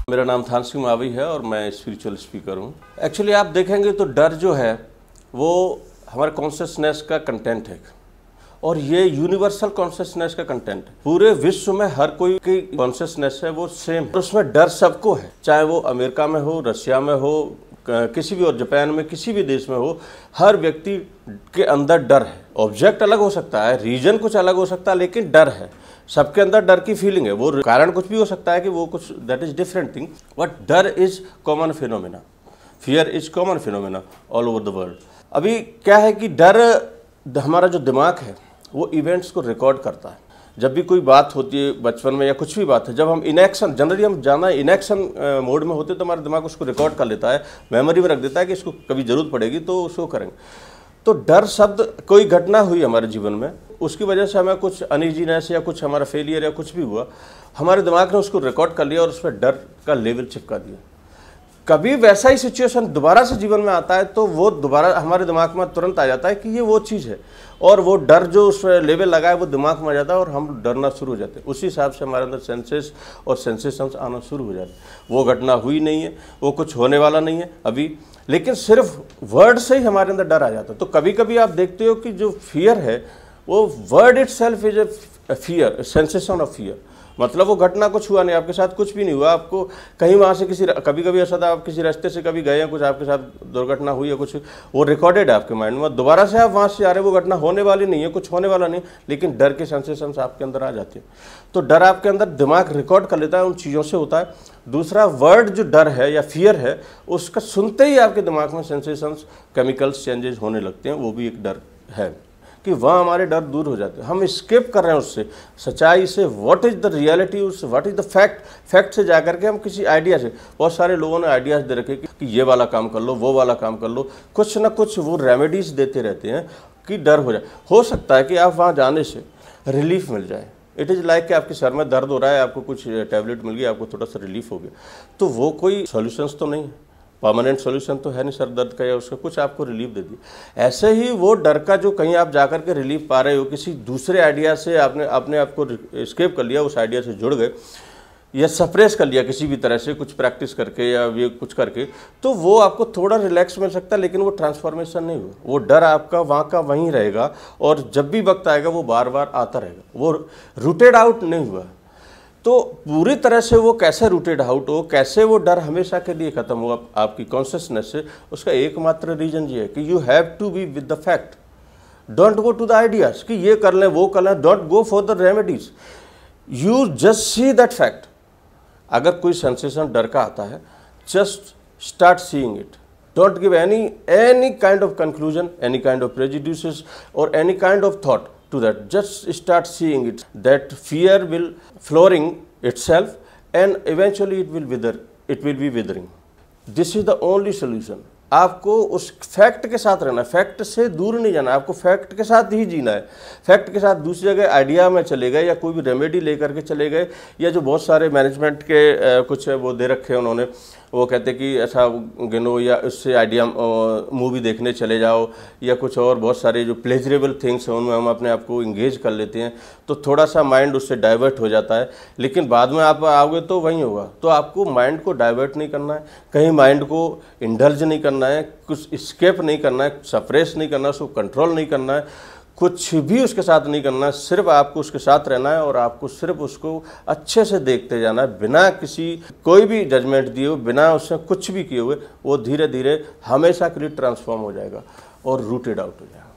मेरा नाम थान सिंह मावी है और मैं स्पिरिचुअल स्पीकर हूँ। एक्चुअली आप देखेंगे तो डर जो है वो हमारे कॉन्शियसनेस का कंटेंट है और ये यूनिवर्सल कॉन्शियसनेस का कंटेंट है। पूरे विश्व में हर कोई की कॉन्शियसनेस है वो सेम है। उसमें डर सबको है, चाहे वो अमेरिका में हो, रशिया में हो, किसी भी और जापान में, किसी भी देश में हो, हर व्यक्ति के अंदर डर है। ऑब्जेक्ट अलग हो सकता है, रीजन कुछ अलग हो सकता है, लेकिन डर है। सबके अंदर डर की फीलिंग है। वो कारण कुछ भी हो सकता है कि वो कुछ, that is different thing, but डर is common phenomena, fear is common phenomena all over the world. अभी क्या है कि डर, हमारा जो दिमाग है वो इवेंट्स को रिकॉर्ड करता है। जब भी कोई बात होती है बचपन में या कुछ भी बात है, जब हम इनएक्शन, जनरली हम ज़्यादा इनएक्शन मोड में होते तो हमारा दिमाग उसको रिकॉर्ड कर लेता है, मेमोरी में रख देता है कि इसको कभी ज़रूरत पड़ेगी तो उसको करेंगे। तो डर शब्द, कोई घटना हुई हमारे जीवन में, उसकी वजह से हमें कुछ अनइजीनेस या कुछ हमारा फेलियर या कुछ भी हुआ, हमारे दिमाग ने उसको रिकॉर्ड कर लिया और उस पर डर का लेवल चिपका दिया। कभी वैसा ही सिचुएशन दोबारा से जीवन में आता है तो वो दोबारा हमारे दिमाग में तुरंत आ जाता है कि ये वो चीज़ है, और वो डर जो उस लेवल लगा है वो दिमाग में आ जाता है और हम डरना शुरू हो जाते हैं। उसी हिसाब से हमारे अंदर सेंसेस और सेंसेशंस आना शुरू हो जाते हैं। वो घटना हुई नहीं है, वो कुछ होने वाला नहीं है अभी, लेकिन सिर्फ वर्ड से ही हमारे अंदर डर आ जाता है। तो कभी कभी आप देखते हो कि जो फियर है वो word itself is a fear, sensation of fear. मतलब वो घटना कुछ हुआ नहीं, आपके साथ कुछ भी नहीं हुआ, आपको कहीं वहाँ से किसी, कभी कभी ऐसा था आप किसी रास्ते से कभी गए हैं, कुछ आपके साथ दुर्घटना हुई है, कुछ वो रिकॉर्डेड है आपके माइंड में, दोबारा से आप वहाँ से आ रहे हैं, वो घटना होने वाली नहीं है, कुछ होने वाला नहीं, लेकिन डर के सेंसेशंस आपके अंदर आ जाते हैं। तो डर आपके अंदर दिमाग रिकॉर्ड कर लेता है, उन चीज़ों से होता है। दूसरा, वर्ड जो डर है या फियर है, उसका सुनते ही आपके दिमाग में सेंसेशंस, केमिकल्स चेंजेस होने लगते हैं, वो भी एक डर है कि वहाँ हमारे डर दूर हो जाते हैं। हम स्किप कर रहे हैं उससे, सच्चाई से, व्हाट इज़ द रियलिटी, उससे what is the fact, fact से जा करके हम किसी आइडिया से, बहुत सारे लोगों ने आइडियाज़ दे रखे कि ये वाला काम कर लो, वो वाला काम कर लो, कुछ ना कुछ वो रेमेडीज़ देते रहते हैं कि डर हो जाए। हो सकता है कि आप वहाँ जाने से रिलीफ मिल जाए। इट इज़ लाइक कि आपके सर में दर्द हो रहा है, आपको कुछ टैबलेट मिल गई, आपको थोड़ा सा रिलीफ हो गया, तो वो कोई सॉल्यूशंस तो नहीं है, परमानेंट सॉल्यूशन तो है नहीं सर दर्द का या उसका, कुछ आपको रिलीफ दे दिया। ऐसे ही वो डर का जो कहीं आप जाकर के रिलीफ पा रहे हो, किसी दूसरे आइडिया से आपने अपने आप को एस्केप कर लिया, उस आइडिया से जुड़ गए या सप्रेस कर लिया किसी भी तरह से, कुछ प्रैक्टिस करके या ये कुछ करके, तो वो आपको थोड़ा रिलैक्स मिल सकता है, लेकिन वो ट्रांसफॉर्मेशन नहीं हुआ। वो डर आपका वहाँ का वहीं रहेगा और जब भी वक्त आएगा वो बार बार आता रहेगा, वो रूटेड आउट नहीं हुआ। तो पूरी तरह से वो कैसे रूटेड आउट हो, कैसे वो डर हमेशा के लिए खत्म हो आपकी कॉन्शियसनेस से, उसका एकमात्र रीजन ये है कि you have to be with the fact. Don't go to the ideas कि ये कर लें वो कर लें, don't go for the remedies, you just see that fact. अगर कोई सेंसेशन डर का आता है, just start seeing it, don't give any kind of conclusion, any kind of prejudices और any kind of thought to that. Just start seeing it, that fear will flowering itself and eventually it will wither, it will be withering. This is the only solution. आपको उस fact के साथ रहना है, fact से दूर नहीं जाना है, आपको फैक्ट के साथ ही जीना है। फैक्ट के साथ दूसरी जगह आइडिया में चले गए या कोई भी रेमेडी लेकर के चले गए, या जो बहुत सारे मैनेजमेंट के कुछ वो दे रखे हैं उन्होंने, वो कहते कि ऐसा गिनो या उससे आइडिया, मूवी देखने चले जाओ या कुछ और बहुत सारे जो प्लेजरेबल थिंग्स हैं उनमें हम अपने आप को इंगेज कर लेते हैं, तो थोड़ा सा माइंड उससे डाइवर्ट हो जाता है। लेकिन बाद में आप आओगे तो वहीं होगा। तो आपको माइंड को डाइवर्ट नहीं करना है, कहीं माइंड को इंडल्ज नहीं करना है, कुछ स्केप नहीं करना है, सप्रेस नहीं करना है, उसको कंट्रोल नहीं करना है, कुछ भी उसके साथ नहीं करना है। सिर्फ आपको उसके साथ रहना है और आपको सिर्फ उसको अच्छे से देखते जाना है, बिना किसी कोई भी जजमेंट दिए हुए, बिना उससे कुछ भी किए हुए। वो धीरे धीरे हमेशा के लिए ट्रांसफॉर्म हो जाएगा और रूटेड आउट हो जाएगा।